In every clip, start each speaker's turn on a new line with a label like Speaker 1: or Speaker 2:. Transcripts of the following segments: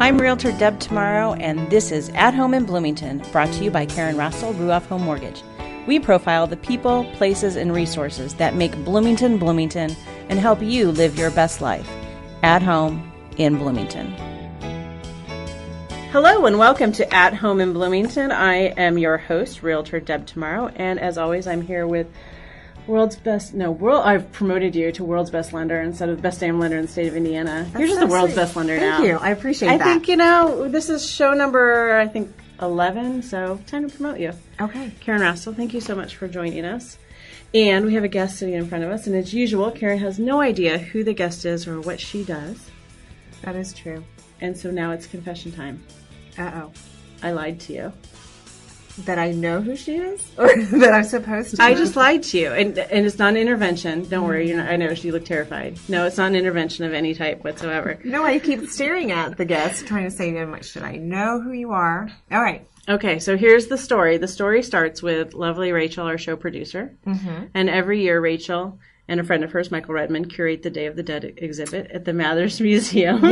Speaker 1: I'm Realtor Deb Tomorrow, and this is At Home in Bloomington, brought to you by Karen Russell, Ruoff Home Mortgage. We profile the people, places, and resources that make Bloomington, Bloomington, and help you live your best life. At Home in Bloomington. Hello and welcome to At Home in Bloomington. I am your host, Realtor Deb Tomorrow, and as always, I'm here with I've promoted you to world's best lender instead of the best damn lender in the state of Indiana. You're just the world's best lender now.
Speaker 2: Thank you. I appreciate that.
Speaker 1: I think, this is show number, 11, so time to promote you.
Speaker 2: Okay.
Speaker 1: Karen Russell, thank you so much for joining us. And we have a guest sitting in front of us, and as usual, Karen has no idea who the guest is or what she does.
Speaker 2: That is true.
Speaker 1: And so now it's confession time.
Speaker 2: Uh-oh.
Speaker 1: I lied to you.
Speaker 2: That I know who she is? Or that I'm supposed to?
Speaker 1: I just lied to you. And it's not an intervention. Don't worry. I know you look terrified. No, it's not an intervention of any type whatsoever.
Speaker 2: No, I keep staring at the guest, trying to say to them, should I know who you are? All right.
Speaker 1: Okay, so here's the story. The story starts with lovely Rachel, our show producer. Mm-hmm. And every year, Rachel and a friend of hers, Michael Redmond, curate the Day of the Dead exhibit at the Mathers Museum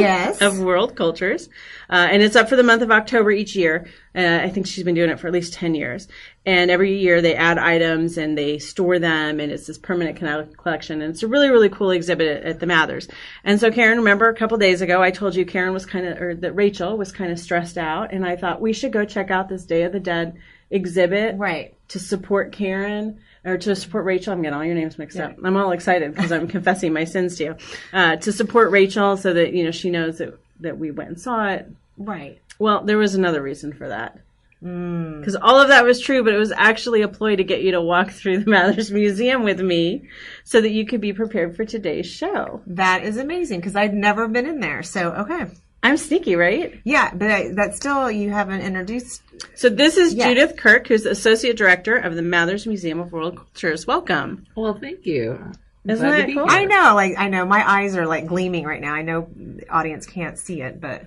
Speaker 1: of World Cultures. And it's up for the month of October each year. I think she's been doing it for at least 10 years. And every year they add items and they store them, and it's this permanent collection. And it's a really, really cool exhibit at the Mathers. And so, Karen, remember a couple days ago I told you that Rachel was kind of stressed out, and I thought we should go check out this Day of the Dead exhibit to support Karen. Or to support Rachel. I'm getting all your names mixed up. I'm all excited because I'm confessing my sins to you. To support Rachel so that, she knows that we went and saw it.
Speaker 2: Right.
Speaker 1: Well, there was another reason for that. Because all of that was true, but it was actually a ploy to get you to walk through the Mathers Museum with me so that you could be prepared for today's show.
Speaker 2: That is amazing because I'd never been in there. So, okay.
Speaker 1: I'm sneaky, right?
Speaker 2: Yeah, but that's still, you haven't introduced.
Speaker 1: So this is Judy Kirk, who's the Associate Director of the Mathers Museum of World Cultures. Welcome.
Speaker 3: Well, thank you.
Speaker 1: Isn't that cool?
Speaker 2: I know. My eyes are gleaming right now. I know the audience can't see it, but.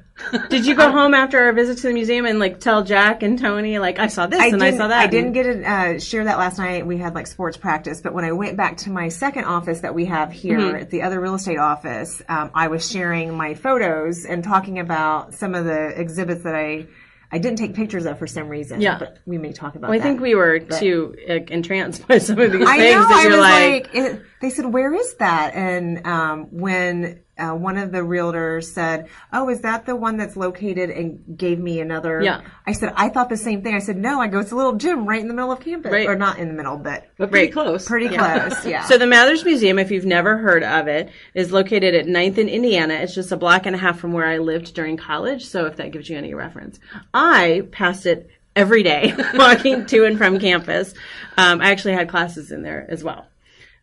Speaker 1: Did you go home after our visit to the museum and tell Jack and Tony, I saw this and I saw that?
Speaker 2: I didn't get to share that last night. We had sports practice, but when I went back to my second office that we have here at the other real estate office, I was sharing my photos and talking about some of the exhibits that I didn't take pictures of for some reason. Yeah. But we may talk about that.
Speaker 1: I think we were too entranced by some of these things
Speaker 2: that you're they said, where is that? And when one of the realtors said, oh, is that the one that's located, and gave me another. Yeah. I said, I thought the same thing. I said, no, it's a little gym right in the middle of campus. Right. Or not in the middle, but
Speaker 3: pretty close.
Speaker 2: Pretty close, yeah.
Speaker 1: So the Mathers Museum, if you've never heard of it, is located at 9th in Indiana. It's just a block and a half from where I lived during college, so if that gives you any reference. I passed it every day walking to and from campus. I actually had classes in there as well.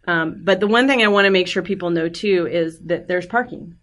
Speaker 1: But the one thing I want to make sure people know, too, is that there's parking.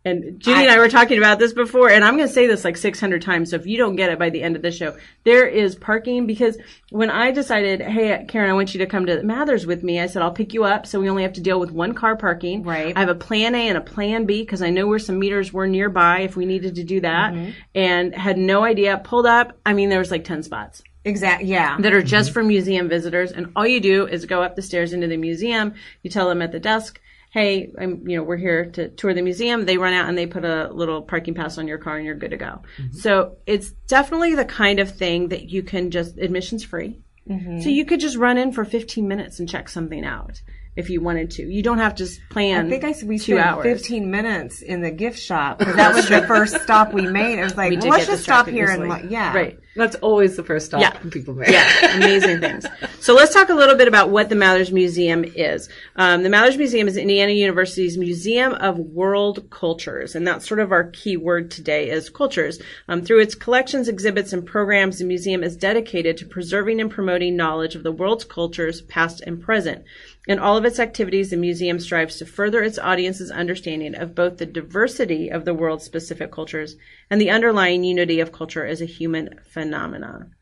Speaker 1: And Judy and I were talking about this before, and I'm going to say this 600 times, so if you don't get it by the end of the show, there is parking, because when I decided, hey, Karen, I want you to come to Mathers with me, I said, I'll pick you up, so we only have to deal with one car parking.
Speaker 2: Right.
Speaker 1: I have a plan A and a plan B, because I know where some meters were nearby if we needed to do that, and had no idea. Pulled up, there was 10 spots.
Speaker 2: Exactly. Yeah.
Speaker 1: That are just for museum visitors, and all you do is go up the stairs into the museum. You tell them at the desk, "Hey, we're here to tour the museum." They run out and they put a little parking pass on your car, and you're good to go. So it's definitely the kind of thing that you can just admissions free. So you could just run in for 15 minutes and check something out if you wanted to. You don't have to plan.
Speaker 2: I think we spent 15 minutes in the gift shop because that was the first stop we made. I was like, let's just stop here and
Speaker 1: Right.
Speaker 3: That's always the first stop people make.
Speaker 1: Yeah, amazing things. So let's talk a little bit about what the Mathers Museum is. The Mathers Museum is Indiana University's Museum of World Cultures, and that's sort of our key word today is cultures. Through its collections, exhibits, and programs, the museum is dedicated to preserving and promoting knowledge of the world's cultures, past and present. In all of its activities, the museum strives to further its audience's understanding of both the diversity of the world's specific cultures and the underlying unity of culture as a human phenomenon.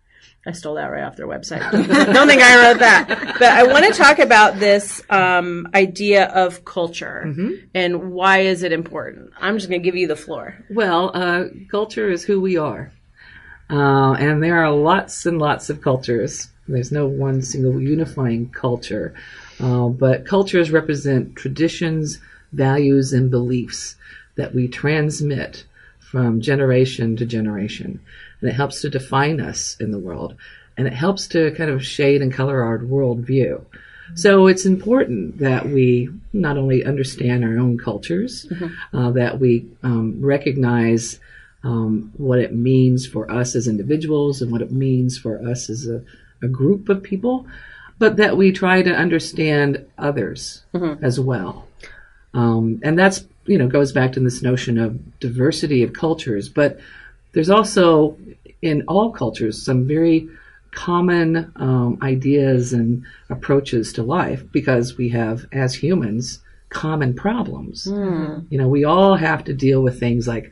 Speaker 1: I stole that right off their website. Don't think I wrote that. But I want to talk about this idea of culture and why is it important. I'm just going to give you the floor.
Speaker 3: Well, culture is who we are. And there are lots and lots of cultures. There's no one single unifying culture. But cultures represent traditions, values, and beliefs that we transmit from generation to generation. And it helps to define us in the world. And it helps to kind of shade and color our worldview. So it's important that we not only understand our own cultures, that we recognize what it means for us as individuals and what it means for us as a group of people, but that we try to understand others as well. And that's, goes back to this notion of diversity of cultures. But there's also, in all cultures, some very common ideas and approaches to life, because we have, as humans, common problems. We all have to deal with things like,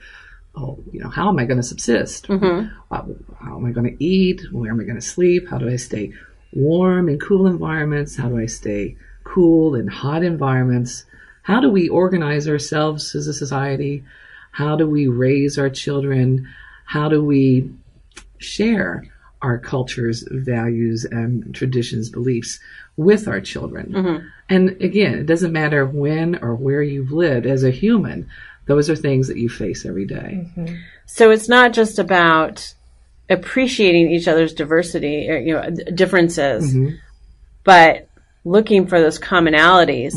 Speaker 3: how am I going to subsist? How am I going to eat? Where am I going to sleep? How do I stay warm in cool environments? How do I stay cool in hot environments? How do we organize ourselves as a society? How do we raise our children? How do we share our culture's values and traditions, beliefs with our children? And again, it doesn't matter when or where you've lived as a human. Those are things that you face every day.
Speaker 1: So it's not just about appreciating each other's diversity, or, differences, but looking for those commonalities,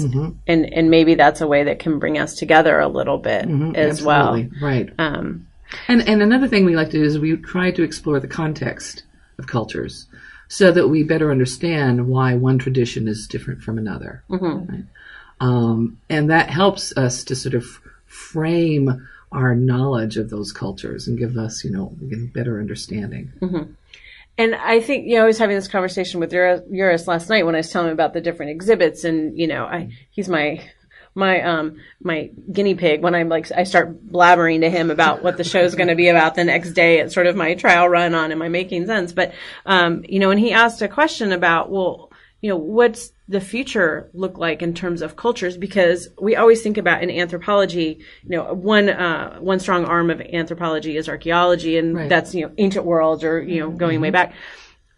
Speaker 1: and maybe that's a way that can bring us together a little bit as
Speaker 3: Absolutely.
Speaker 1: well.
Speaker 3: Right. And another thing we like to do is we try to explore the context of cultures so that we better understand why one tradition is different from another. Right? And that helps us to sort of frame our knowledge of those cultures and give us, again, better understanding.
Speaker 1: And I think, I was having this conversation with Uris last night when I was telling him about the different exhibits, and, he's my guinea pig when I start blabbering to him about what the show's going to be about the next day. It's sort of my trial run on, am I making sense? But, and he asked a question about, what's the future look like in terms of cultures? Because we always think about in anthropology, one strong arm of anthropology is archaeology, and that's, ancient worlds or, going way back.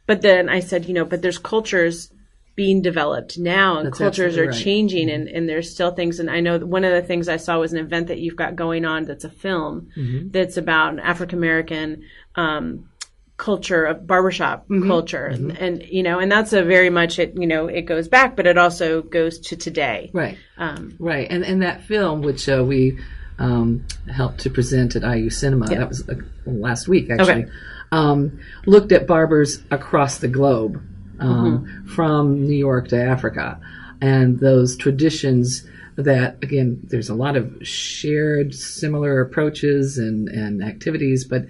Speaker 1: But then I said, but there's cultures being developed now, and that's cultures are changing, and there's still things. And I know one of the things I saw was an event that you've got going on that's a film that's about an African American culture of barbershop culture, and and that's a very much it goes back, but it also goes to today. Right.
Speaker 3: And that film, which we helped to present at IU Cinema, that was last week actually, looked at barbers across the globe, from New York to Africa, and those traditions that, again, there's a lot of shared similar approaches and activities, but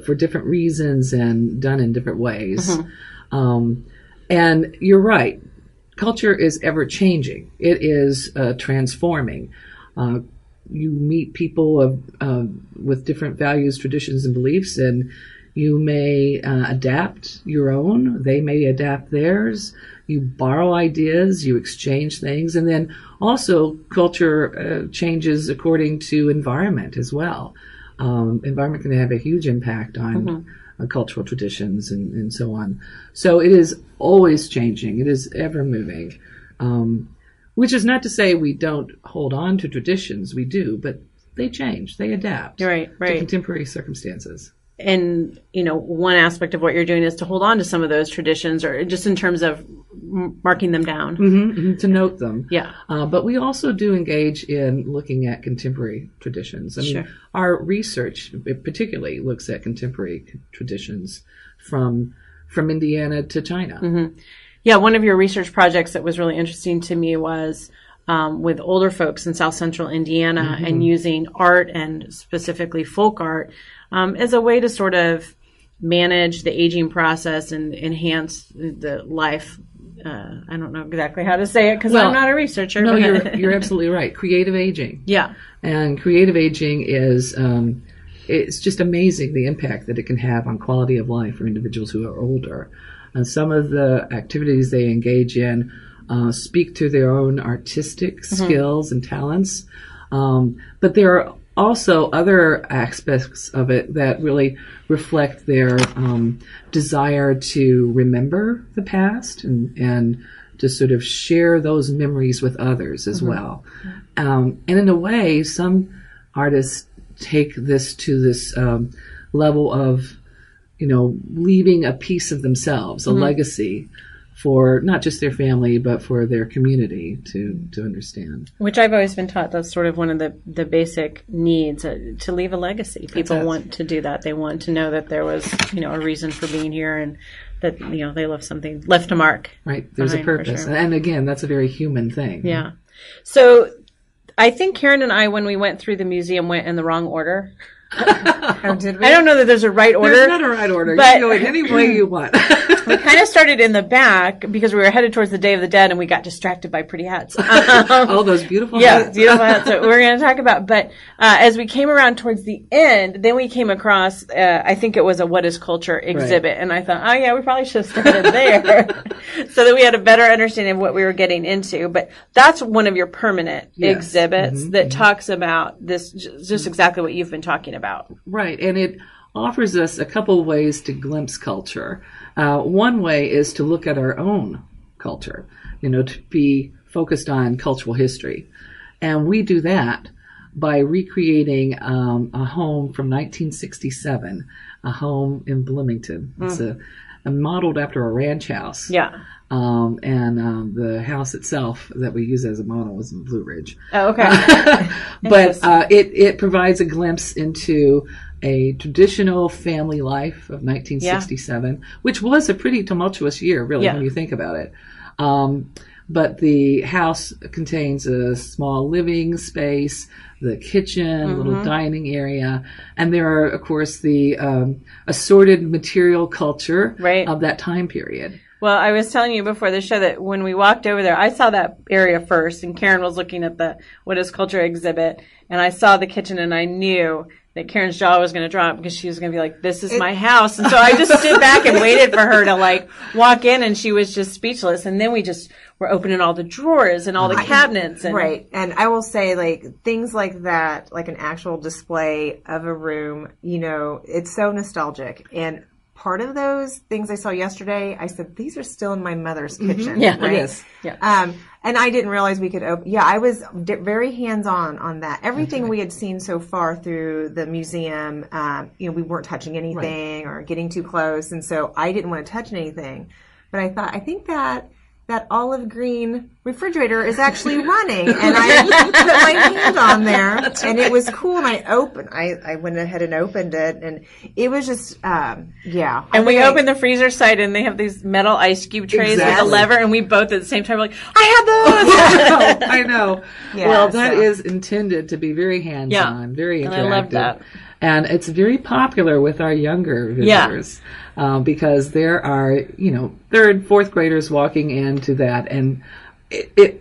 Speaker 3: for different reasons and done in different ways. And you're right. Culture is ever changing. It is transforming. You meet people with different values, traditions, and beliefs, and you may adapt your own. They may adapt theirs. You borrow ideas. You exchange things. And then also culture changes according to environment as well. Environment can have a huge impact on cultural traditions and so on. So it is always changing. It is ever moving, which is not to say we don't hold on to traditions. We do, but they change. They adapt to contemporary circumstances.
Speaker 1: And, one aspect of what you're doing is to hold on to some of those traditions, or just in terms of marking them down.
Speaker 3: To note them. But we also do engage in looking at contemporary traditions. I mean, our research particularly looks at contemporary traditions from Indiana to China.
Speaker 1: Yeah, one of your research projects that was really interesting to me was with older folks in South Central Indiana, and using art, and specifically folk art, as a way to sort of manage the aging process and enhance the life. I don't know exactly how to say it because I'm not a researcher.
Speaker 3: No, you're absolutely right. Creative aging.
Speaker 1: Yeah.
Speaker 3: And creative aging is, it's just amazing the impact that it can have on quality of life for individuals who are older. And some of the activities they engage in speak to their own artistic skills and talents. But there are also other aspects of it that really reflect their desire to remember the past and to sort of share those memories with others as well. And in a way, some artists take this to this level of, leaving a piece of themselves, a legacy for not just their family, but for their community to understand.
Speaker 1: Which I've always been taught that's sort of one of the basic needs, to leave a legacy. People want to do that. They want to know that there was, a reason for being here, and that, they left a mark.
Speaker 3: Right. There's a purpose. Sure. And again, that's a very human thing.
Speaker 1: Yeah. So I think Karen and I, when we went through the museum, went in the wrong order.
Speaker 2: Oh, did we?
Speaker 1: I don't know that there's a right order.
Speaker 3: There's not a right order.
Speaker 1: But
Speaker 3: you can go in any way you want.
Speaker 1: We kind of started in the back because we were headed towards the Day of the Dead, and we got distracted by pretty hats.
Speaker 3: Those beautiful hats.
Speaker 1: Yeah, beautiful hats that we're going to talk about. But as we came around towards the end, then we came across, I think it was a What is Culture exhibit. Right. And I thought, oh, yeah, we probably should have started there so that we had a better understanding of what we were getting into. But that's one of your permanent exhibits that talks about this, just exactly what you've been talking about.
Speaker 3: Right. And it offers us a couple of ways to glimpse culture. One way is to look at our own culture, to be focused on cultural history. And we do that by recreating a home from 1967, a home in Bloomington. It's modeled after a ranch house.
Speaker 1: Yeah.
Speaker 3: And the house itself that we use as a model was in Blue Ridge.
Speaker 1: Oh, okay.
Speaker 3: But it provides a glimpse into a traditional family life of 1967, which was a pretty tumultuous year, really, when you think about it. But the house contains a small living space, the kitchen, little dining area, and there are, of course, the assorted material culture of that time period.
Speaker 1: Well, I was telling you before the show that when we walked over there, I saw that area first, and Karen was looking at the What is Culture exhibit, and I saw the kitchen, and I knew that Karen's jaw was going to drop because she was going to be like, this is my house. And so I just stood back and waited for her to walk in, and she was just speechless. And then we just were opening all the drawers and all the cabinets. And
Speaker 2: right. And I will say, things like that, like an actual display of a room, it's so nostalgic. And part of those things I saw yesterday, I said, these are still in my mother's kitchen.
Speaker 1: Yeah,
Speaker 2: right?
Speaker 3: It is.
Speaker 1: Yeah.
Speaker 2: And I didn't realize we could open. Yeah, I was very hands-on on that. Everything we had seen so far through the museum, we weren't touching anything or getting too close. And so I didn't want to touch anything. But I think that olive green refrigerator is actually running, and I put my hand on there, and it was cool. And I went ahead and opened it, and it was just, yeah.
Speaker 1: And we opened the freezer side, and they have these metal ice cube trays with a lever, and we both at the same time were like, I have those!
Speaker 3: I know. Yeah, well, that is intended to be very hands-on, very interactive.
Speaker 1: And I love that.
Speaker 3: And it's very popular with our younger visitors. Because there are, third, fourth graders walking into that, and it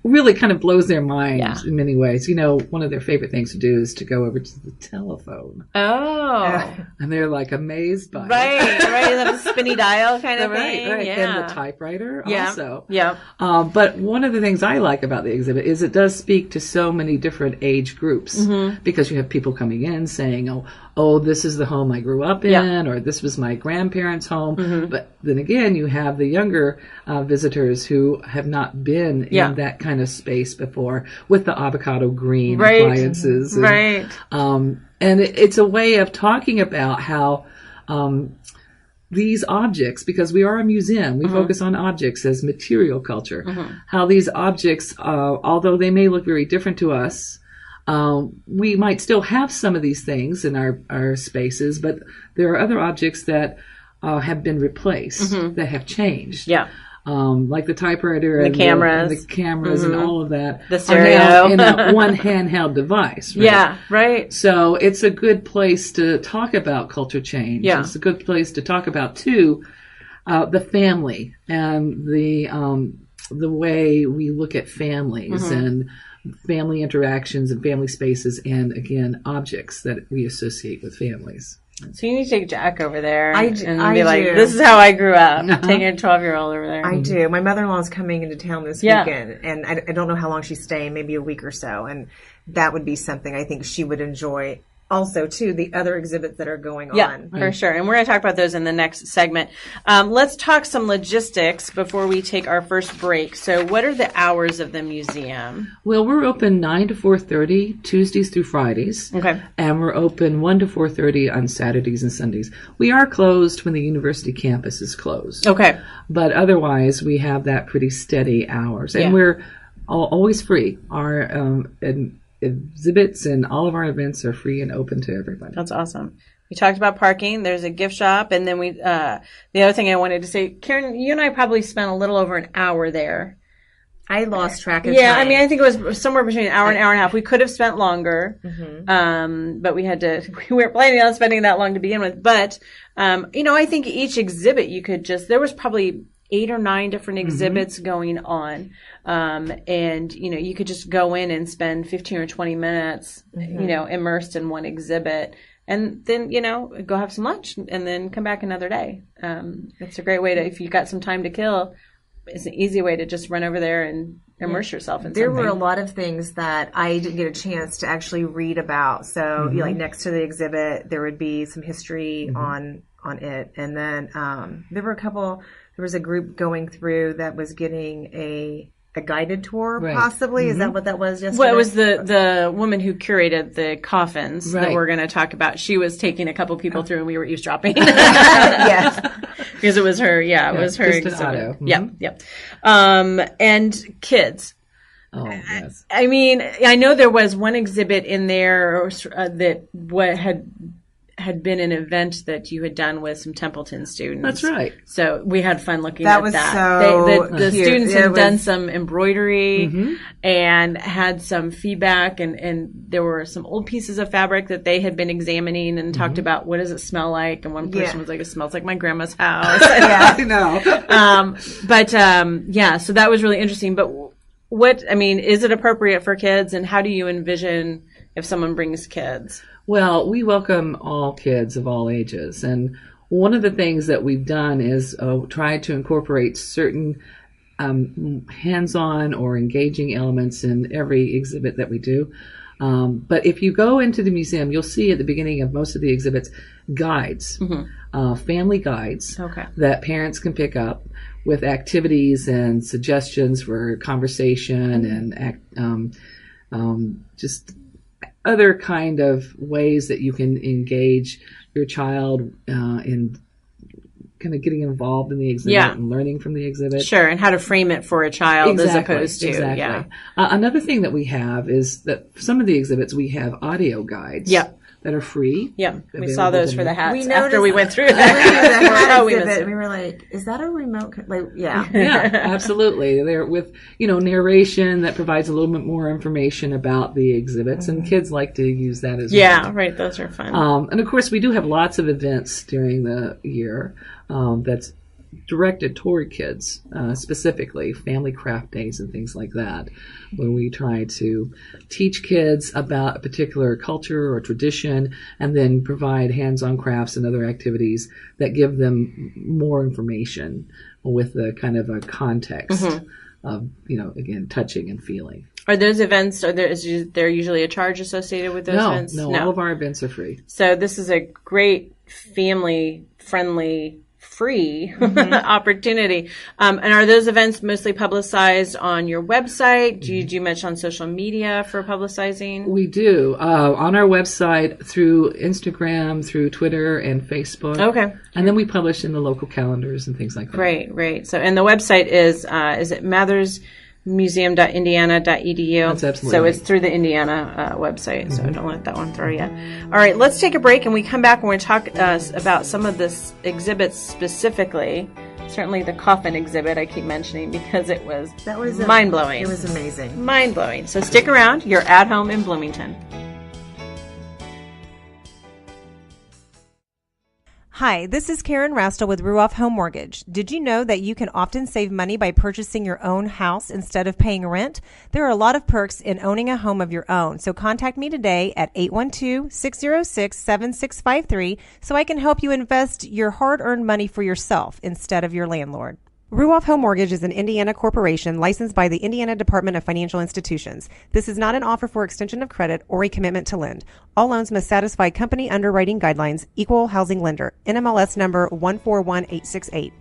Speaker 3: really kind of blows their minds in many ways. One of their favorite things to do is to go over to the telephone.
Speaker 1: Oh.
Speaker 3: And they're amazed by it.
Speaker 1: Right. That spinny dial kind of thing.
Speaker 3: Right.
Speaker 1: Yeah.
Speaker 3: And the typewriter also.
Speaker 1: Yeah.
Speaker 3: But one of the things I like about the exhibit is it does speak to so many different age groups, because you have people coming in saying, oh, this is the home I grew up in, or this was my grandparents' home. But then again, you have the younger visitors who have not been in that kind of space before with the avocado green appliances.
Speaker 1: Right.
Speaker 3: And it's a way of talking about how these objects, because we are a museum, we focus on objects as material culture, how these objects, although they may look very different to us, we might still have some of these things in our spaces, but there are other objects that have been replaced, that have changed.
Speaker 1: Yeah.
Speaker 3: Like the typewriter
Speaker 1: and the
Speaker 3: cameras and all of that.
Speaker 1: The stereo.
Speaker 3: Are now in one handheld device. Right?
Speaker 1: Yeah, right.
Speaker 3: So it's a good place to talk about culture change.
Speaker 1: Yeah.
Speaker 3: It's a good place to talk about, too, the family and the way we look at families and family interactions and family spaces, and again, objects that we associate with families.
Speaker 1: So you need to take Jack over there and
Speaker 2: be
Speaker 1: like, this is how I grew up. Taking a 12-year-old over there.
Speaker 2: I do. My mother-in-law is coming into town this weekend, and I don't know how long she's staying, maybe a week or so, and that would be something I think she would enjoy also, too, the other exhibits that are going on.
Speaker 1: Yeah, for sure. And we're going to talk about those in the next segment. Let's talk some logistics before we take our first break. So what are the hours of the museum?
Speaker 3: Well, we're open 9 to 4:30, Tuesdays through Fridays.
Speaker 1: Okay.
Speaker 3: And we're open 1 to 4:30 on Saturdays and Sundays. We are closed when the university campus is closed.
Speaker 1: Okay.
Speaker 3: But otherwise, we have that pretty steady hours. And we're always free. Our exhibits and all of our events are free and open to everybody.
Speaker 1: That's awesome. We talked about parking. There's a gift shop. And then the other thing I wanted to say, Karen, you and I probably spent a little over an hour there.
Speaker 2: I lost track of
Speaker 1: time.
Speaker 2: I
Speaker 1: mean, I think it was somewhere between an hour and a half. We could have spent longer, but we weren't planning on spending that long to begin with. But, I think each exhibit there was probably 8 or 9 different exhibits going on. And, you could just go in and spend 15 or 20 minutes, immersed in one exhibit and then, go have some lunch and then come back another day. It's a great way if you got some time to kill, it's an easy way to just run over there and immerse yourself in something.
Speaker 2: There were a lot of things that I didn't get a chance to actually read about. So, like next to the exhibit, there would be some history on it. And then there was a group going through that was getting a guided tour, possibly. Is that what that was yesterday?
Speaker 1: Well, it was the woman who curated the coffins that we're going to talk about. She was taking a couple people through and we were eavesdropping.
Speaker 2: Yes.
Speaker 1: Because it was her, it was her exhibit. Yep. And kids.
Speaker 3: Oh, yes.
Speaker 1: I mean, I know there was one exhibit in there that had been an event that you had done with some Templeton students.
Speaker 3: That's right.
Speaker 1: So we had fun looking at that.
Speaker 2: So
Speaker 1: the students had done some embroidery and had some feedback, and there were some old pieces of fabric that they had been examining and talked about what does it smell like. And one person was like, it smells like my grandma's house.
Speaker 3: I know.
Speaker 1: So that was really interesting. But is it appropriate for kids, and how do you envision if someone brings kids?
Speaker 3: Well, we welcome all kids of all ages. And one of the things that we've done is try to incorporate certain hands-on or engaging elements in every exhibit that we do. But if you go into the museum, you'll see at the beginning of most of the exhibits guides, family guides that parents can pick up with activities and suggestions for conversation and just other kind of ways that you can engage your child in kind of getting involved in the exhibit and learning from the exhibit.
Speaker 1: Sure, and how to frame it for a child as opposed to,
Speaker 3: another thing that we have is that some of the exhibits we have audio guides. That are free.
Speaker 1: Yeah, we saw those for the hats
Speaker 2: we
Speaker 1: after we went through
Speaker 2: that. We were like, is that a remote?
Speaker 3: Yeah, absolutely. They're with, narration that provides a little bit more information about the exhibits, and kids like to use that as well.
Speaker 1: Yeah, right. Those are fun.
Speaker 3: And of course, we do have lots of events during the year that's directed toward kids, specifically family craft days and things like that, where we try to teach kids about a particular culture or tradition and then provide hands-on crafts and other activities that give them more information with the kind of a context of, again, touching and feeling.
Speaker 1: Are those events, is there usually a charge associated with those events?
Speaker 3: No, all of our events are free.
Speaker 1: So this is a great family-friendly free opportunity. And are those events mostly publicized on your website? Do you do much on social media for publicizing?
Speaker 3: We do. On our website, through Instagram, through Twitter and Facebook.
Speaker 1: Okay.
Speaker 3: And then we publish in the local calendars and things like that.
Speaker 1: Great. So, and the website is it mathersmuseum.indiana.edu?
Speaker 3: That's absolutely
Speaker 1: So
Speaker 3: right.
Speaker 1: it's through the Indiana website, so don't let that one throw you. All right, let's take a break, and we come back and we're talk about some of the exhibits specifically. Certainly the Coffin exhibit I keep mentioning because it was mind-blowing.
Speaker 2: It was amazing.
Speaker 1: Mind-blowing. So stick around. You're at home in Bloomington.
Speaker 4: Hi, this is Karen Rastel with Ruoff Home Mortgage. Did you know that you can often save money by purchasing your own house instead of paying rent? There are a lot of perks in owning a home of your own, so contact me today at 812-606-7653 so I can help you invest your hard-earned money for yourself instead of your landlord. Ruoff Home Mortgage is an Indiana corporation licensed by the Indiana Department of Financial Institutions. This is not an offer for extension of credit or a commitment to lend. All loans must satisfy company underwriting guidelines. Equal housing lender. NMLS number 141868.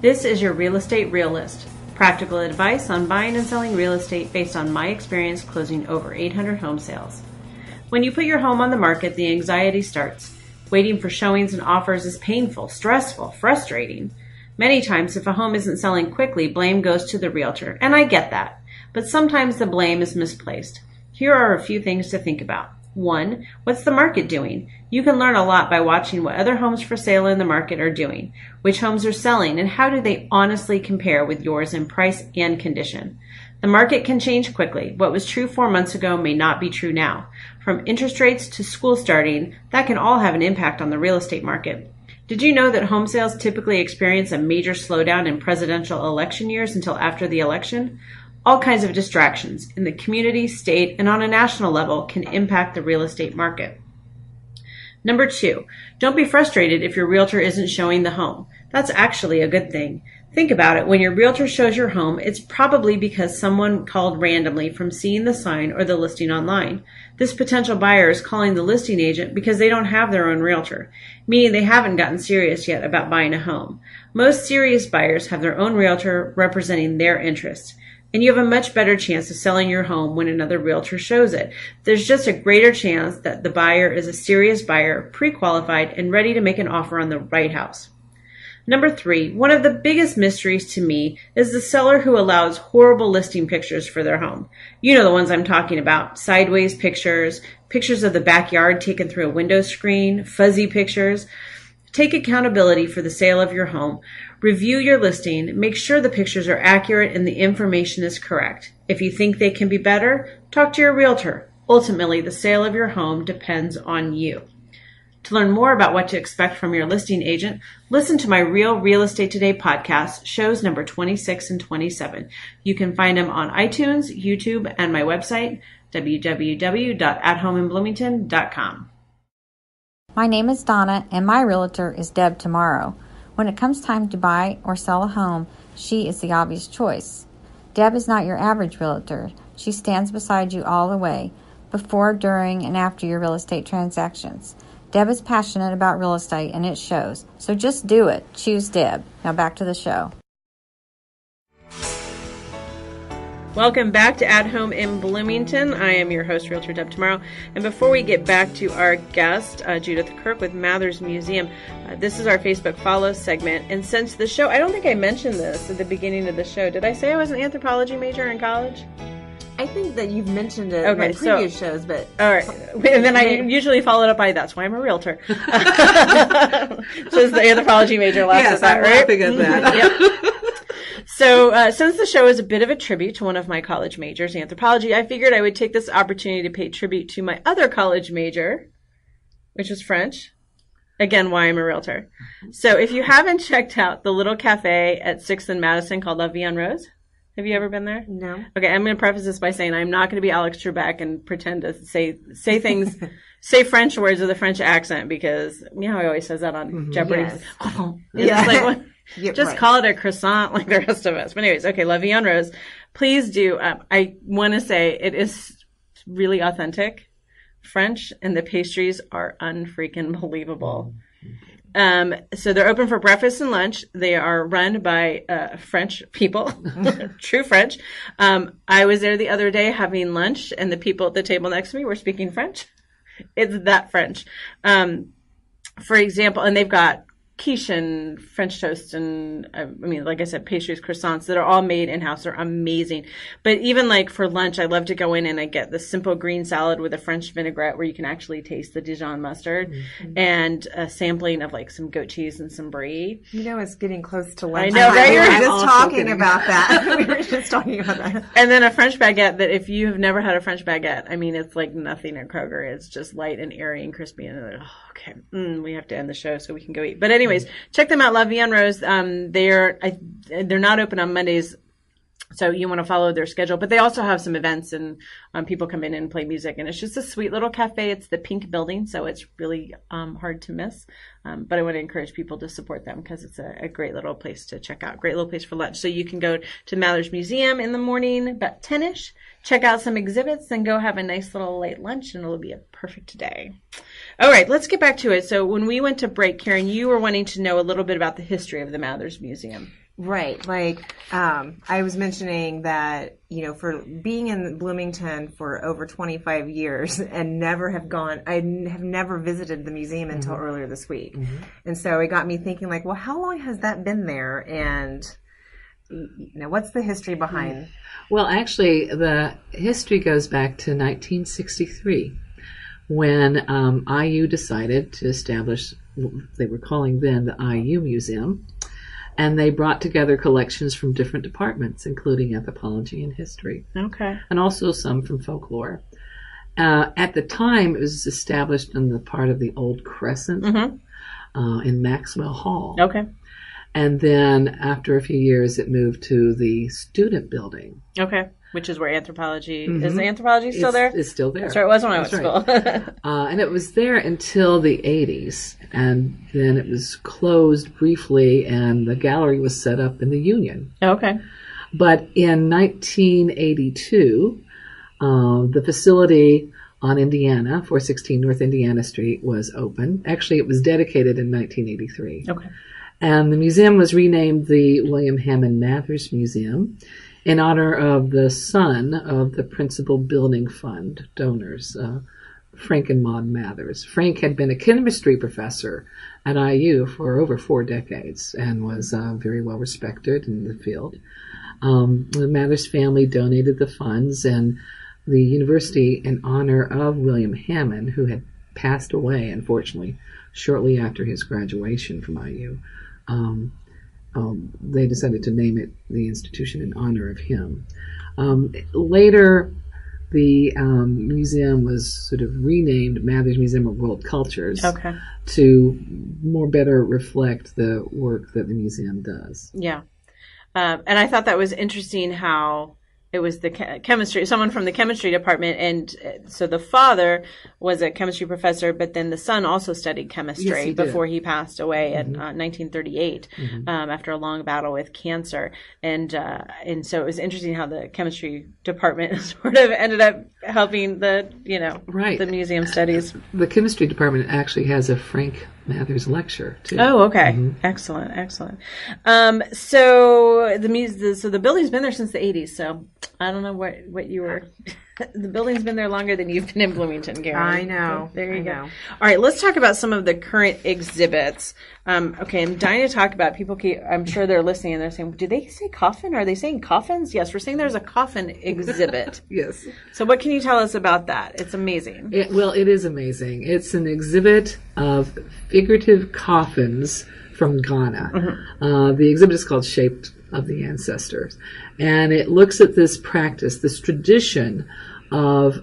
Speaker 1: This is your Real Estate Realist. Practical advice on buying and selling real estate based on my experience closing over 800 home sales. When you put your home on the market, the anxiety starts. Waiting for showings and offers is painful, stressful, frustrating. Many times, if a home isn't selling quickly, blame goes to the realtor, and I get that. But sometimes the blame is misplaced. Here are a few things to think about. 1. What's the market doing? You can learn a lot by watching what other homes for sale in the market are doing, which homes are selling, and how do they honestly compare with yours in price and condition. The market can change quickly. What was true 4 months ago may not be true now. From interest rates to school starting, that can all have an impact on the real estate market. Did you know that home sales typically experience a major slowdown in presidential election years until after the election? All kinds of distractions in the community, state, and on a national level can impact the real estate market. Number 2, don't be frustrated if your realtor isn't showing the home. That's actually a good thing. Think about it. When your realtor shows your home, it's probably because someone called randomly from seeing the sign or the listing online. This potential buyer is calling the listing agent because they don't have their own realtor, meaning they haven't gotten serious yet about buying a home. Most serious buyers have their own realtor representing their interests, and you have a much better chance of selling your home when another realtor shows it. There's just a greater chance that the buyer is a serious buyer, pre-qualified, and ready to make an offer on the right house. Number 3, one of the biggest mysteries to me is the seller who allows horrible listing pictures for their home. You know the ones I'm talking about. Sideways pictures, pictures of the backyard taken through a window screen, fuzzy pictures. Take accountability for the sale of your home. Review your listing. Make sure the pictures are accurate and the information is correct. If you think they can be better, talk to your realtor. Ultimately, the sale of your home depends on you. To learn more about what to expect from your listing agent, listen to my Real Estate Today podcast, shows number 26 and 27. You can find them on iTunes, YouTube, and my website, www.athomeinbloomington.com.
Speaker 5: My name is Donna, and my realtor is Deb Tomorrow. When it comes time to buy or sell a home, she is the obvious choice. Deb is not your average realtor. She stands beside you all the way, before, during, and after your real estate transactions. Deb is passionate about real estate, and it shows. So just do it. Choose Deb. Now back to the show.
Speaker 1: Welcome back to At Home in Bloomington. I am your host, Realtor Deb Tomorrow. And before we get back to our guest, Judith Kirk with Mathers Museum, this is our Facebook Follow segment. And since the show, I don't think I mentioned this at the beginning of the show. Did I say I was an anthropology major in college?
Speaker 2: I think that you've mentioned it in previous shows, but...
Speaker 1: All right. And then I usually follow it up by, that's why I'm a realtor. So it's the anthropology major laughs at that, right?
Speaker 3: Laughing at that.
Speaker 1: Yep. So since the show is a bit of a tribute to one of my college majors, anthropology, I figured I would take this opportunity to pay tribute to my other college major, which was French. Again, why I'm a realtor. So if you haven't checked out the little cafe at 6th and Madison called La Vie en Rose, have you ever been there?
Speaker 2: No.
Speaker 1: Okay, I'm going to preface this by saying I'm not going to be Alex Trebek and pretend to say things, say French words with a French accent because you know how he always says that on Jeopardy.
Speaker 2: Yes.
Speaker 1: It's like, well, just
Speaker 2: right.
Speaker 1: call it a croissant like the rest of us. But anyways, okay, La Vie en Rose. Please do. I want to say it is really authentic French, and the pastries are unfreaking believable. So they're open for breakfast and lunch. They are run by French people, true French. I was there the other day having lunch, and the people at the table next to me were speaking French. It's that French. For example, and they've got quiche and French toast and, like I said, pastries, croissants that are all made in-house. They're amazing. But even like for lunch, I love to go in and I get the simple green salad with a French vinaigrette where you can actually taste the Dijon mustard and a sampling of like some goat cheese and some brie.
Speaker 2: You know, it's getting close to lunch.
Speaker 1: I know, right?
Speaker 2: We were just talking about that. We were just talking about that.
Speaker 1: And then a French baguette that if you have never had a French baguette, it's like nothing at Kroger. It's just light and airy and crispy. And okay, we have to end the show so we can go eat. But anyways, check them out, La Vie en Rose. They're not open on Mondays So you want to follow their schedule, but they also have some events and people come in and play music, and it's just a sweet little cafe. It's the pink building, so it's really hard to miss. But I want to encourage people to support them because it's a great little place to check out, great little place for lunch. So you can go to Mather's Museum in the morning, about 10-ish, check out some exhibits, then go have a nice little late lunch, and it'll be a perfect day. All right, let's get back to it. So when we went to break, Karen, you were wanting to know a little bit about the history of the Mather's Museum.
Speaker 2: Right. Like, I was mentioning that, for being in Bloomington for over 25 years and I have never visited the museum until earlier this week. And so it got me thinking like, well, how long has that been there? And, what's the history behind?
Speaker 3: Well, actually, the history goes back to 1963 when IU decided to establish, they were calling then the IU Museum. And they brought together collections from different departments, including anthropology and history.
Speaker 1: Okay.
Speaker 3: And also some from folklore. At the time, it was established in the part of the old Crescent in Maxwell Hall.
Speaker 1: Okay.
Speaker 3: And then after a few years, it moved to the student building.
Speaker 1: Okay. Which is where anthropology, is the anthropology still there?
Speaker 3: It's still there.
Speaker 1: That's where it was when I went to school.
Speaker 3: And it was there until the 80s. And then it was closed briefly, and the gallery was set up in the Union.
Speaker 1: Okay.
Speaker 3: But in 1982, the facility on Indiana, 416 North Indiana Street, was open. Actually, it was dedicated in 1983.
Speaker 1: Okay.
Speaker 3: And the museum was renamed the William Hammond Mathers Museum in honor of the son of the principal building fund donors, Frank and Maud Mathers. Frank had been a chemistry professor at IU for over 4 decades and was very well respected in the field. The Mathers family donated the funds, and the university, in honor of William Hammond, who had passed away, unfortunately, shortly after his graduation from IU, they decided to name it the institution in honor of him. Later, the museum was sort of renamed Mathers Museum of World Cultures to more better reflect the work that the museum does.
Speaker 1: Yeah. And I thought that was interesting how it was the chemistry, someone from the chemistry department. And so the father was a chemistry professor, but then the son also studied chemistry before he passed away in 1938 after a long battle with cancer. And so it was interesting how the chemistry department sort of ended up helping the museum studies.
Speaker 3: The chemistry department actually has a Frank Mathers lecture too.
Speaker 1: Oh, okay. Excellent. So the building's been there since the 80s. So I don't know what you were. The building's been there longer than you've been in Bloomington, Karen.
Speaker 2: I know.
Speaker 1: So there you go. All right, let's talk about some of the current exhibits. Okay, I'm dying to talk about. I'm sure they're listening and they're saying, "Did they say coffin? Are they saying coffins?" Yes, we're saying there's a coffin exhibit.
Speaker 3: Yes.
Speaker 1: So what can you tell us about that? It's amazing.
Speaker 3: It is amazing. It's an exhibit of figurative coffins from Ghana. The exhibit is called Shape of the Ancestors. And it looks at this practice, this tradition of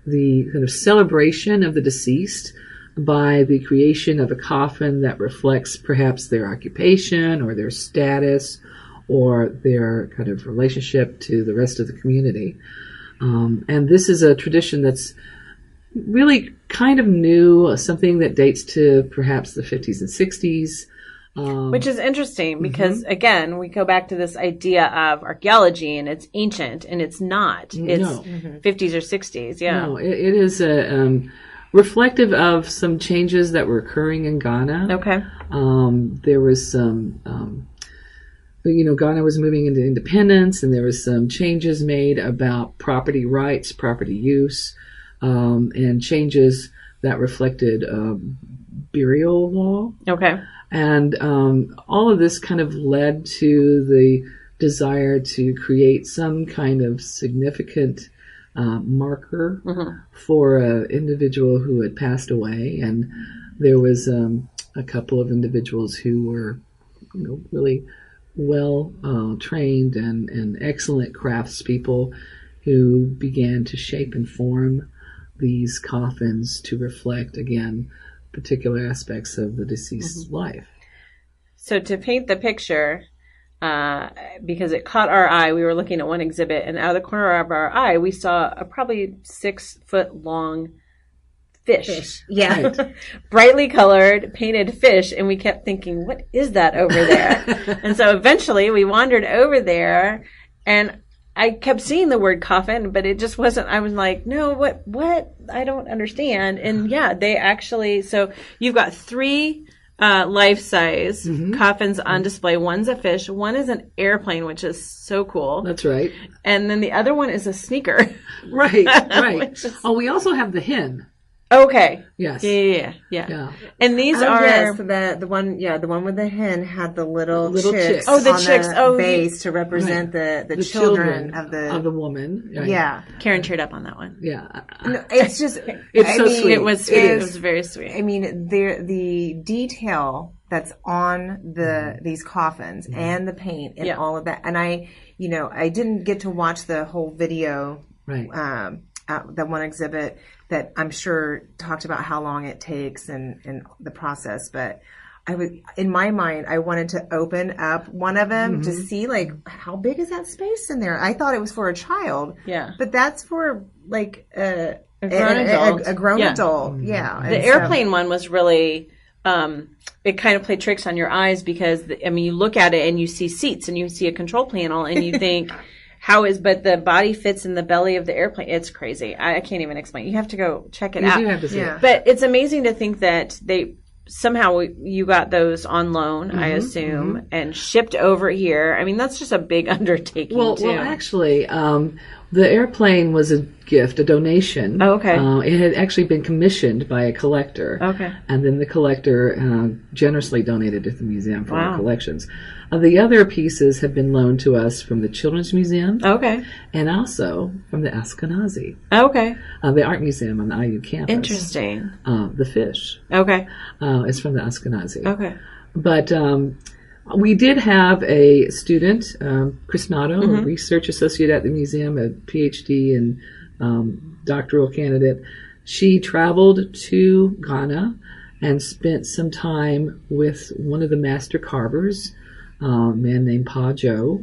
Speaker 3: the kind of celebration of the deceased by the creation of a coffin that reflects perhaps their occupation or their status or their kind of relationship to the rest of the community. And this is a tradition that's really kind of new, something that dates to perhaps the 50s and 60s.
Speaker 1: Which is interesting because, again, we go back to this idea of archaeology and it's ancient, and it's not. It's 50s or 60s, yeah.
Speaker 3: No, it is reflective of some changes that were occurring in Ghana.
Speaker 1: Okay.
Speaker 3: There was some, Ghana was moving into independence, and there was some changes made about property rights, property use, and changes that reflected burial law.
Speaker 1: Okay.
Speaker 3: And all of this kind of led to the desire to create some kind of significant marker for an individual who had passed away. And there was a couple of individuals who were, really well trained and excellent craftspeople who began to shape and form these coffins to reflect, again, particular aspects of the deceased's life.
Speaker 1: So to paint the picture, because it caught our eye. We were looking at one exhibit, and out of the corner of our eye, we saw a probably 6-foot long fish. Yeah. Right. Brightly colored, painted fish. And we kept thinking, what is that over there? And so eventually we wandered over there, and I kept seeing the word coffin, but it just wasn't, I was like, no, what? I don't understand. And yeah, they actually, so you've got 3 life-size coffins on display. One's a fish, one is an airplane, which is so cool.
Speaker 3: That's right.
Speaker 1: And then the other one is a sneaker.
Speaker 3: Right, right. We also have the hen.
Speaker 1: Okay.
Speaker 3: Yes.
Speaker 1: Yeah. And these are
Speaker 2: yes, the one with the hen had the little chicks.
Speaker 1: Oh, the chicks.
Speaker 2: The base to represent the children of the
Speaker 3: woman. Right.
Speaker 2: Yeah.
Speaker 1: Karen cheered up on that one.
Speaker 3: Yeah.
Speaker 2: No, it's just
Speaker 3: it's so sweet.
Speaker 1: It was sweet. It was very sweet.
Speaker 2: I mean, the detail that's on these coffins and the paint and all of that. And I didn't get to watch the whole video.
Speaker 3: Right.
Speaker 2: That one exhibit that I'm sure talked about how long it takes and the process. But in my mind, I wanted to open up one of them to see like how big is that space in there. I thought it was for a child.
Speaker 1: Yeah.
Speaker 2: But that's for like a
Speaker 1: grown adult.
Speaker 2: A grown adult. Yeah.
Speaker 1: The airplane one was really, it kind of played tricks on your eyes because, you look at it and you see seats and you see a control panel and you think, but the body fits in the belly of the airplane. It's crazy. I can't even explain. You have to go check it out.
Speaker 3: You do have to see it.
Speaker 1: But it's amazing to think that you got those on loan, I assume, and shipped over here. I mean, that's just a big undertaking,
Speaker 3: Well, actually, the airplane was a gift, a donation.
Speaker 1: Oh, okay.
Speaker 3: It had actually been commissioned by a collector.
Speaker 1: Okay.
Speaker 3: And then the collector generously donated it to the museum for our collections. The other pieces have been loaned to us from the Children's Museum.
Speaker 1: Okay.
Speaker 3: And also from the Ashkenazi.
Speaker 1: Okay.
Speaker 3: The art museum on the IU campus.
Speaker 1: Interesting.
Speaker 3: The fish.
Speaker 1: Okay.
Speaker 3: Is from the Ashkenazi.
Speaker 1: Okay.
Speaker 3: But we did have a student, Chris Nato, a research associate at the museum, a PhD and doctoral candidate. She traveled to Ghana and spent some time with one of the master carvers, a man named Pa Joe,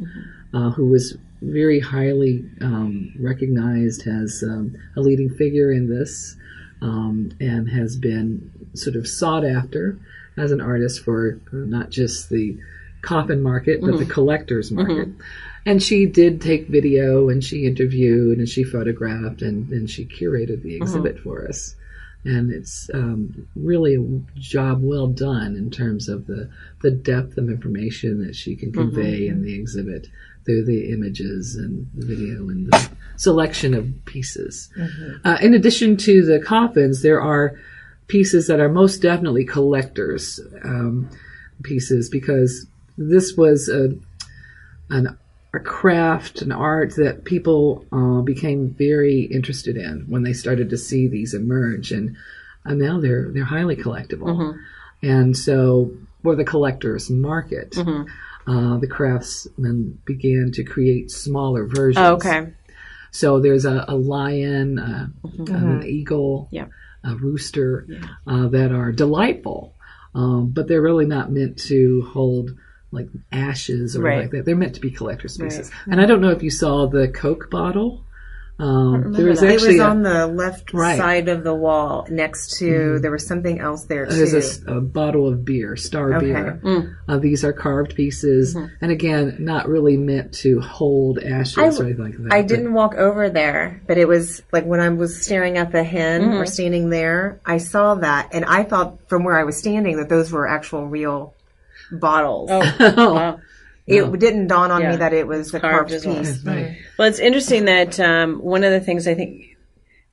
Speaker 3: who was very highly recognized as a leading figure in this and has been sort of sought after as an artist for not just the coffin market, but the collector's market. And she did take video, and she interviewed, and she photographed, and she curated the exhibit for us. And it's really a job well done in terms of the depth of information that she can convey in the exhibit through the images and the video and the selection of pieces. In addition to the coffins, there are pieces that are most definitely collectors' pieces, because this was a craft, an art that people became very interested in when they started to see these emerge, and now they're highly collectible. And so, for the collector's market, the craftsmen began to create smaller versions.
Speaker 1: Oh, okay.
Speaker 3: So there's a lion, an eagle, a rooster that are delightful, but they're really not meant to hold like ashes or like that. They're meant to be collector's pieces. And I don't know if you saw the Coke bottle. There was actually
Speaker 2: it was on the left side of the wall next to, there was something else there too.
Speaker 3: There's a bottle of beer, Star Beer. These are carved pieces. And again, not really meant to hold ashes or anything like that.
Speaker 2: I didn't walk over there, but it was like when I was staring at the hen or standing there, I saw that. And I thought from where I was standing that those were actual real bottles.
Speaker 1: Wow.
Speaker 2: It didn't dawn on me that it was the carved piece.
Speaker 1: Well, it's interesting that one of the things I think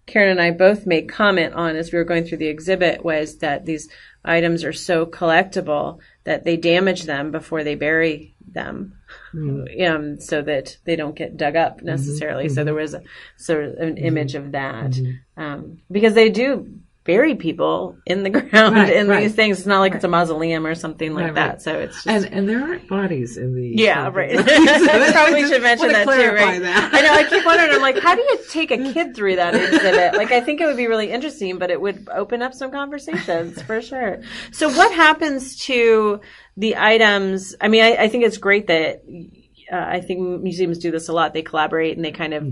Speaker 1: Karen and I both made comment on as we were going through the exhibit was that these items are so collectible that they damage them before they bury them, so that they don't get dug up necessarily. So there was a sort of an image of that, because they do bury people in the ground in
Speaker 3: right.
Speaker 1: these things. It's not like it's a mausoleum or something like that. Right. So it's just...
Speaker 3: And there aren't bodies in the...
Speaker 1: Yeah, right. I probably should mention that too, right?
Speaker 3: That.
Speaker 1: I know, I keep wondering, I'm like, how do you take a kid through that exhibit? Like, I think it would be really interesting, but it would open up some conversations for sure. So what happens to the items? I mean, I think it's great that I think museums do this a lot. They collaborate and they kind of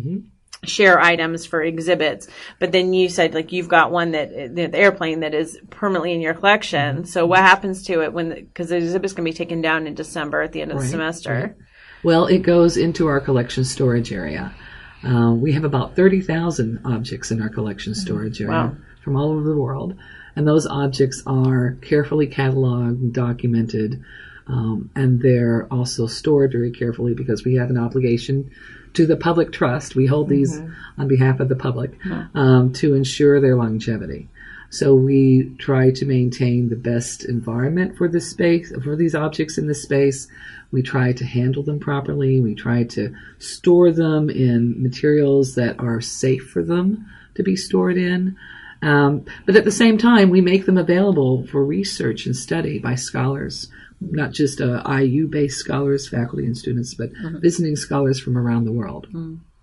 Speaker 1: share items for exhibits. But then you said, like, you've got one that the airplane that is permanently in your collection. So what happens to it because the exhibit's going to be taken down in December at the end of the semester?
Speaker 3: Right. Well, it goes into our collection storage area. We have about 30,000 objects in our collection storage area from all over the world. And those objects are carefully cataloged, documented, and they're also stored very carefully because we have an obligation to the public trust. We hold these on behalf of the public to ensure their longevity. So we try to maintain the best environment for this space, for these objects in this space. We try to handle them properly. We try to store them in materials that are safe for them to be stored in. But at the same time, we make them available for research and study by scholars, not just IU-based scholars, faculty and students, but visiting scholars from around the world.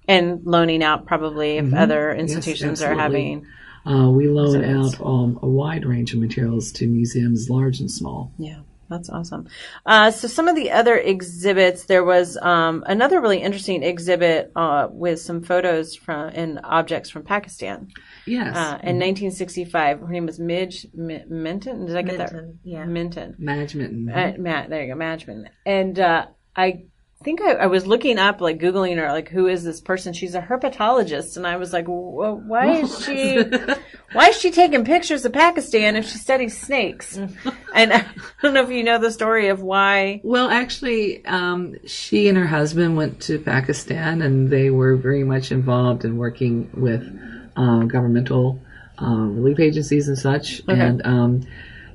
Speaker 1: And loaning out probably if other institutions are having...
Speaker 3: we loan out a wide range of materials to museums, large and small.
Speaker 1: Yeah, that's awesome. So some of the other exhibits, there was another really interesting exhibit with some photos and objects from Pakistan.
Speaker 3: Yes.
Speaker 1: In 1965, her name was Midge Minton. Did I get that?
Speaker 2: Yeah.
Speaker 1: Minton.
Speaker 3: Madge Minton.
Speaker 1: There you go, Madge Minton. And I think I was looking up, like Googling her, like, who is this person? She's a herpetologist. And I was like, well, why is she taking pictures of Pakistan if she studies snakes? And I don't know if you know the story of why.
Speaker 3: Well, actually, she and her husband went to Pakistan, and they were very much involved in working with governmental relief agencies and such. Okay. And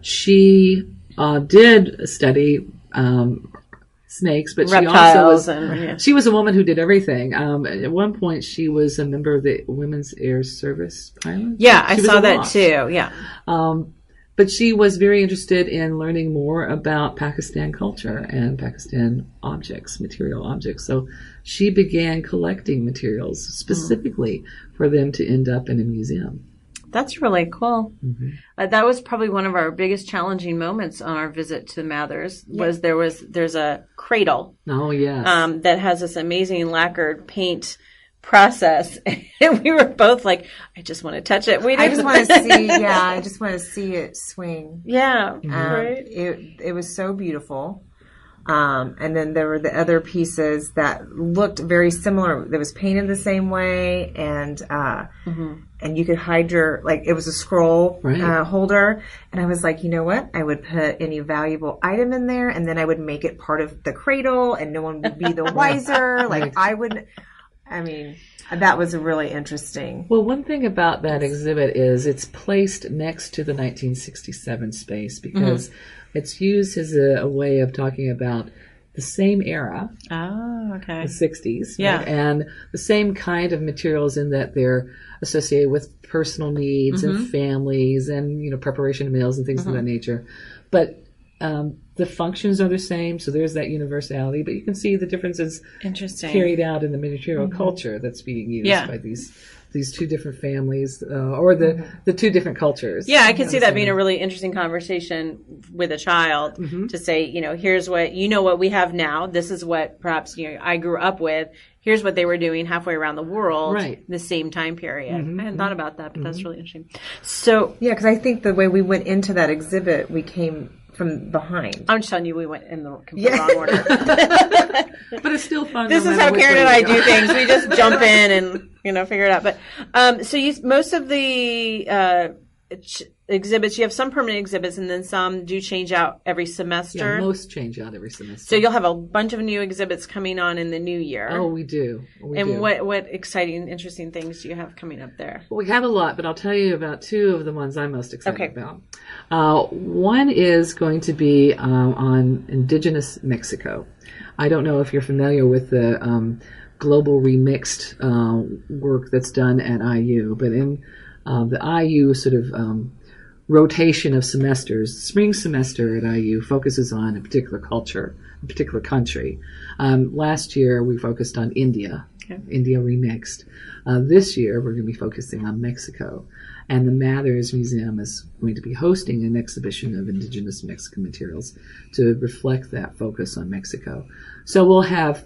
Speaker 3: she did study snakes, but
Speaker 1: reptiles,
Speaker 3: she was a woman who did everything. At one point, she was a member of the Women's Air Service pilots.
Speaker 1: Yeah, I saw that too. Yeah.
Speaker 3: But she was very interested in learning more about Pakistan culture and Pakistan objects, material objects. So she began collecting materials specifically for them to end up in a museum.
Speaker 1: That's really cool. That was probably one of our biggest challenging moments on our visit to Mathers. Was there's a cradle.
Speaker 3: Oh yes.
Speaker 1: That has this amazing lacquered paint process, and we were both like, I just want to touch it.
Speaker 2: I just want to see. Yeah, I just want to see it swing.
Speaker 1: Yeah,
Speaker 2: right. It was so beautiful. And then there were the other pieces that looked very similar. That was painted the same way, and you could hide it was a scroll holder. And I was like, you know what? I would put any valuable item in there, and then I would make it part of the cradle, and no one would be the wiser. That was really interesting.
Speaker 3: Well, one thing about that exhibit is it's placed next to the 1967 space because it's used as a way of talking about the same era.
Speaker 1: Oh, okay.
Speaker 3: The 60s.
Speaker 1: Yeah.
Speaker 3: Right? And the same kind of materials in that they're associated with personal needs and families and, preparation of meals and things of that nature. But the functions are the same, so there's that universality, but you can see the differences carried out in the material culture that's being used by these two different families or the two different cultures.
Speaker 1: Yeah, I can see that being a really interesting conversation with a child to say, here's what we have now. This is what perhaps I grew up with. Here's what they were doing halfway around the world, the same time period. I hadn't thought about that, but that's really interesting. So
Speaker 2: yeah, because I think the way we went into that exhibit, we came from behind.
Speaker 1: I'm just telling you, we went in the complete wrong order.
Speaker 3: But it's still fun.
Speaker 1: This is how Karen and I do things. We just jump in and figure it out. But so most of the exhibits, you have some permanent exhibits, and then some do change out every semester.
Speaker 3: Yeah, most change out every semester.
Speaker 1: So you'll have a bunch of new exhibits coming on in the new year.
Speaker 3: Oh, we do.
Speaker 1: What exciting, interesting things do you have coming up there?
Speaker 3: Well, we have a lot, but I'll tell you about two of the ones I'm most excited about. One is going to be on indigenous Mexico. I don't know if you're familiar with the global remixed work that's done at IU, but in The IU sort of rotation of semesters. Spring semester at IU focuses on a particular culture, a particular country. Last year we focused on India, India Remixed. This year we're going to be focusing on Mexico. And the Mathers Museum is going to be hosting an exhibition of indigenous Mexican materials to reflect that focus on Mexico. So we'll have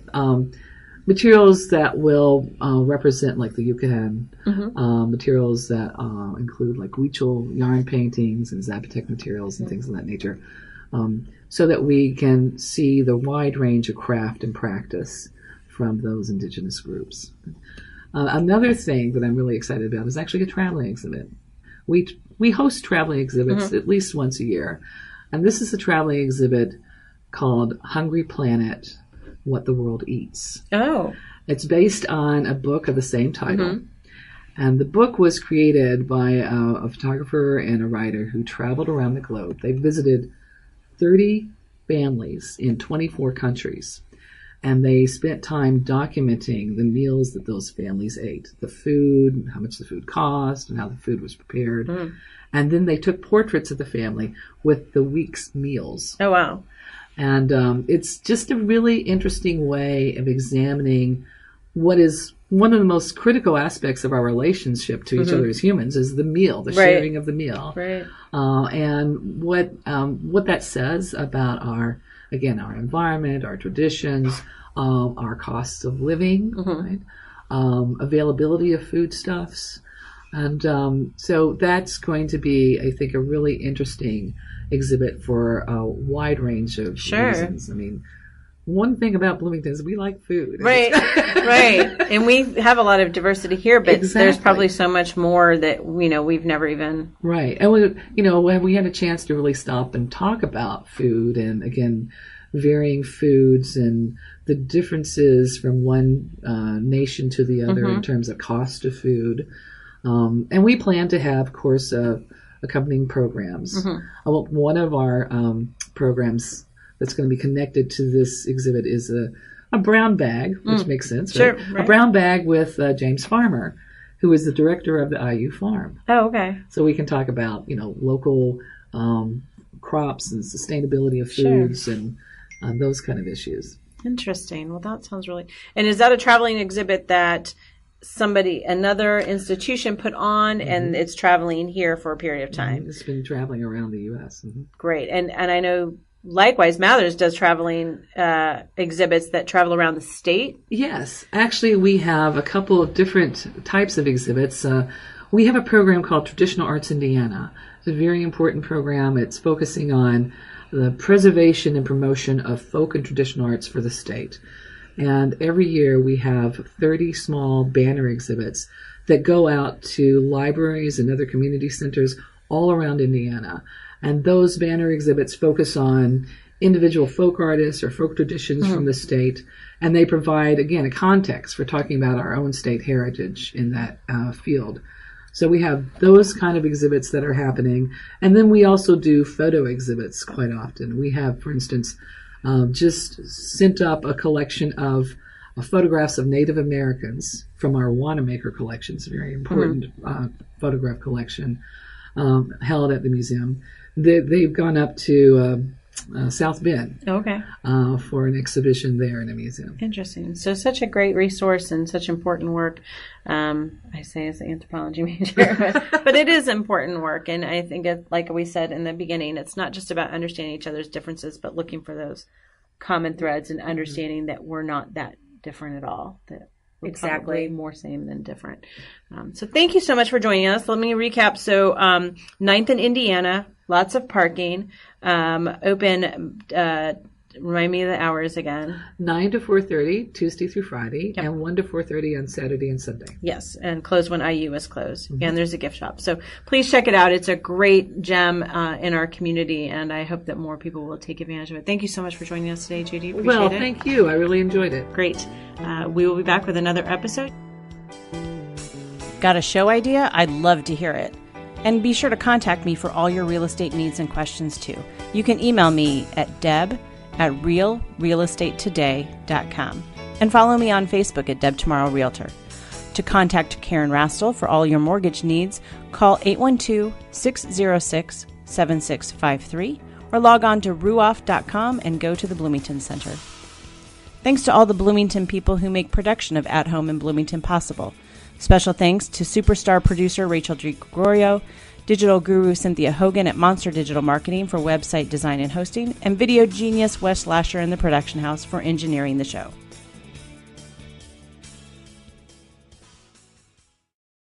Speaker 3: materials that will represent like the Yucatan, materials that include like Huichol yarn paintings and Zapotec materials and things of that nature, so that we can see the wide range of craft and practice from those indigenous groups. Another thing that I'm really excited about is actually a traveling exhibit. We host traveling exhibits at least once a year, and this is a traveling exhibit called Hungry Planet, What the World Eats.
Speaker 1: Oh.
Speaker 3: It's based on a book of the same title. And the book was created by a photographer and a writer who traveled around the globe. They visited 30 families in 24 countries. And they spent time documenting the meals that those families ate, the food, how much the food cost, and how the food was prepared. And then they took portraits of the family with the week's meals.
Speaker 1: Oh, wow.
Speaker 3: And it's just a really interesting way of examining what is one of the most critical aspects of our relationship to each other as humans is the meal, the sharing of the meal.
Speaker 1: Right.
Speaker 3: And what that says about our environment, our traditions, our costs of living, right? Availability of foodstuffs. And so that's going to be, I think, a really interesting exhibit for a wide range of reasons. I mean, one thing about Bloomington is we like food.
Speaker 1: Right, right. And we have a lot of diversity here, but there's probably so much more that, we've never even...
Speaker 3: Right. And, when we had a chance to really stop and talk about food and, again, varying foods and the differences from one nation to the other in terms of cost of food. And we plan to have, of course, accompanying programs. One of our programs that's going to be connected to this exhibit is a brown bag, which makes sense, right?
Speaker 1: Sure, right.
Speaker 3: A brown bag with James Farmer, who is the director of the IU Farm.
Speaker 1: Oh, okay.
Speaker 3: So we can talk about, local crops and sustainability of foods and those kind of issues.
Speaker 1: Interesting. Well, that sounds really... And is that a traveling exhibit that another institution put on and it's traveling here for a period of time?
Speaker 3: It's been traveling around the U.S.
Speaker 1: Great. And I know, likewise, Mathers does traveling exhibits that travel around the state?
Speaker 3: Yes. Actually, we have a couple of different types of exhibits. We have a program called Traditional Arts Indiana. It's a very important program. It's focusing on the preservation and promotion of folk and traditional arts for the state. And every year we have 30 small banner exhibits that go out to libraries and other community centers all around Indiana. And those banner exhibits focus on individual folk artists or folk traditions from the state. And they provide, again, a context for talking about our own state heritage in that field. So we have those kind of exhibits that are happening. And then we also do photo exhibits quite often. We have, for instance, just sent up a collection of photographs of Native Americans from our Wanamaker collection. It's a very important photograph collection held at the museum. They've gone up to South Bend for an exhibition there in the museum.
Speaker 1: Interesting. So such a great resource and such important work. I say as an anthropology major, but it is important work. And I think, like we said in the beginning, it's not just about understanding each other's differences, but looking for those common threads and understanding that we're not that different at all. That we're probably more same than different. So thank you so much for joining us. Let me recap. So 9th in Indiana, lots of parking, open, remind me of the hours again.
Speaker 3: 9 to 4:30, Tuesday through Friday, and 1 to 4:30 on Saturday and Sunday.
Speaker 1: Yes, and closed when IU is closed. And there's a gift shop. So please check it out. It's a great gem in our community, and I hope that more people will take advantage of it. Thank you so much for joining us today, Judy. Appreciate it.
Speaker 3: Thank you. I really enjoyed it.
Speaker 1: Great. We will be back with another episode. Got a show idea? I'd love to hear it. And be sure to contact me for all your real estate needs and questions, too. You can email me at deb@realrealestatetoday.com and follow me on Facebook at Deb Tomorrow Realtor. To contact Karen Rastel for all your mortgage needs, call 812-606-7653 or log on to ruoff.com and go to the Bloomington Center. Thanks to all the Bloomington people who make production of At Home in Bloomington possible. Special thanks to superstar producer Rachel G. Gregorio, digital guru Cynthia Hogan at Monster Digital Marketing for website design and hosting, and video genius Wes Lasher in the production house for engineering the show.